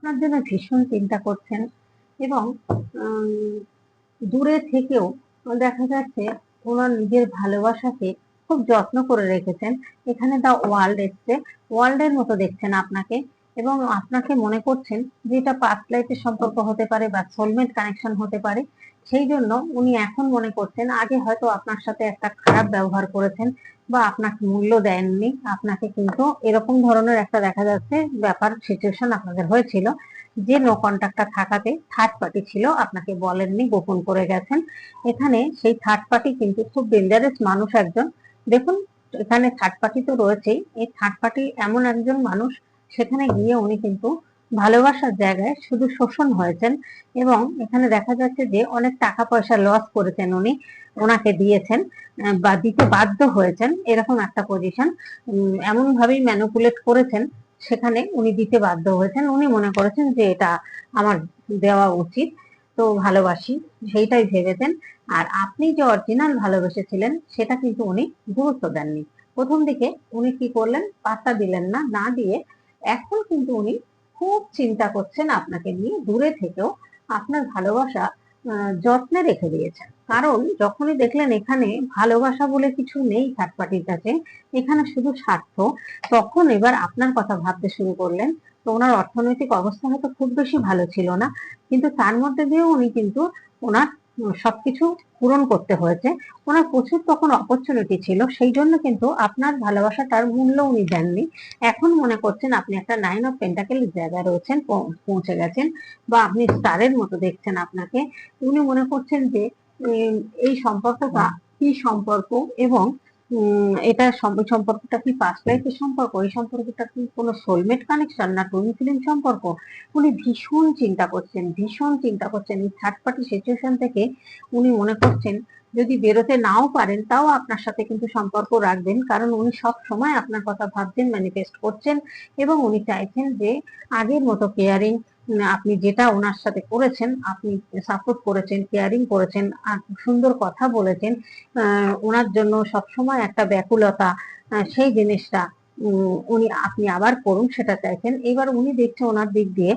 আপনার জন্য ভীষণ চিন্তা করছেন এবং দূরে থেকেও দেখা যাচ্ছে ওনার নিজের ভালোবাসাকে খুব যত্ন করে রেখেছেন। এখানে দা ওয়ার্ল্ড এসছে, ওয়ার্ল্ডের মতো দেখছেন আপনাকে এবং আপনাকে মনে করছেন যে এটা পাস্ট লাইফের সম্পর্ক হতে পারে বা সোলমেট কানেকশন হতে পারে। সেই জন্য উনি এখন মনে করছেন আগে হয়তো আপনার সাথে একটা খারাপ ব্যবহার করেছেন বা আপনাকে মূল্য দেননি। আপনাকে কিন্তু এরকম ধরনের একটা দেখা যাচ্ছে ব্যাপার সিচুয়েশন আপনাদের হয়েছিল যে নো কন্টাক্টটা থাকাতে থার্ড পার্টি ছিল, আপনাকে বলেননি, গোপন করে গেছেন। এখানে সেই থার্ড পার্টি কিন্তু খুব ডেঞ্জারাস মানুষ একজন। দেখুন, এখানে থার্ড পার্টি তো রয়েছেই, এই থার্ড পার্টি এমন একজন মানুষ, সেখানে গিয়ে উনি কিন্তু ভালোবাসার জায়গায় শুধু শোষণ হয়েছেন এবং এখানে দেখা যাচ্ছে যে অনেক টাকা পয়সা লস করেছেন উনি, ওনাকে দিয়েছেন বা দিতে বাধ্য হয়েছেন, এরকম একটা পজিশন। এমন ভাবেই ম্যানিপুলেট করেছেন, সেখানে উনি দিতে বাধ্য হয়েছেন। উনি মনে করেছেন যে এটা আমার দেওয়া উচিত, তো ভালোবাসি, সেইটাই ভেবেছেন। আর আপনি যে অরিজিনাল ভালোবেসেছিলেন সেটা কিন্তু উনি গুরুত্ব দেননি। প্রথম দিকে উনি কি করলেন, পাত্তা দিলেন না, না দিয়ে এখন কিন্তু উনি খুব চিন্তা করছেন আপনাকে নিয়ে, দূরে থেকেও আপনার ভালোবাসা যত্নে রেখে দিয়েছেন। কারণ যখনই দেখলেন এখানে ভালোবাসা বলে কিছু নেই থার্ড পার্টির কাছে, এখানে শুধু স্বার্থ, তখন এবার আপনার কথা ভাবতে শুরু করলেন। তো ওনার অর্থনৈতিক অবস্থা হয়তো খুব বেশি ভালো ছিল না, কিন্তু তার মধ্যে দিয়েও উনি কিন্তু ওনার সবকিছু পূরণ করতে হয়েছে। ওনার প্রচুর তখন অপরচুনিটি ছিল, সেই জন্য কিন্তু আপনার ভালোবাসাটার মূল্য উনি দেননি। এখন মনে করছেন আপনি একটা 9 অফ পেন্টাকেল জায়গায় রয়েছেন, পৌঁছে গেছেন, বা আপনি স্টারের মতো দেখছেন আপনাকে। উনি মনে করছেন যে এই সম্পর্কটা কি সম্পর্ক এবং এটা সম্পর্কটা কি পাস্ট লাইফের সম্পর্ক, এই সম্পর্কটা কি কোনো সোলমেট কানেকশন না টুইন ফিল্ম সম্পর্ক। উনি ভীষণ চিন্তা করছেন, ভীষণ চিন্তা করছেন এই থার্ড পার্টি সিচুয়েশন থেকে। উনি মনে করছেন যদি বেরোতে নাও পারেন তাও আপনার সাথে কিন্তু সম্পর্ক রাখবেন, কারণ উনি সব সময় আপনার কথা ভাবছেন, ম্যানিফেস্ট করছেন এবং উনি চাইছেন যে আগের মতো কেয়ারিং, আপনি যেটা ওনার সাথে করেছেন, আপনি সাপোর্ট করেছেন, কেয়ারিং করেছেন আর সুন্দর কথা বলেছেন, ওনার জন্য সবসময় একটা ব্যাকুলতা, সেই জিনিসটা উনি আপনি আবার করুন সেটা চাইছেন। এবার উনি দেখছে ওনার দিক দিয়ে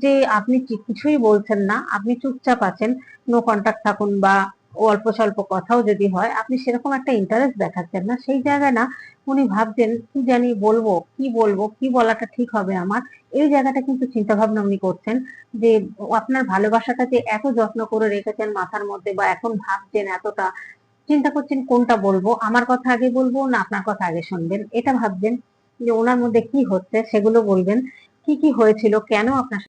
যে আপনি কিছুই বলছেন না, আপনি চুপচাপ আছেন, নো কন্টাক্ট থাকুন বা অল্প স্বল্প কথাও যদি হয় আপনি সেরকম একটা ইন্টারেস্ট দেখাচ্ছেন না। সেই জায়গায় না উনি ভাবছেন কি জানি বলবো, কি বলবো, কি বলাটা ঠিক হবে আমার। এই জায়গাটা কিন্তু চিন্তা ভাবনা উনি করছেন যে আপনার ভালোবাসাটা যে এত যত্ন করে রেখেছেন মাথার মধ্যে, বা এখন ভাবছেন এতটা চিন্তা করছেন কোনটা বলবো, আমার কথা আগে বলবো না আপনার কথা আগে শুনবেন, এটা ভাবছেন যে ওনার মধ্যে কি হচ্ছে সেগুলো বলবেন, কি কি হয়েছিল, কেন আপনার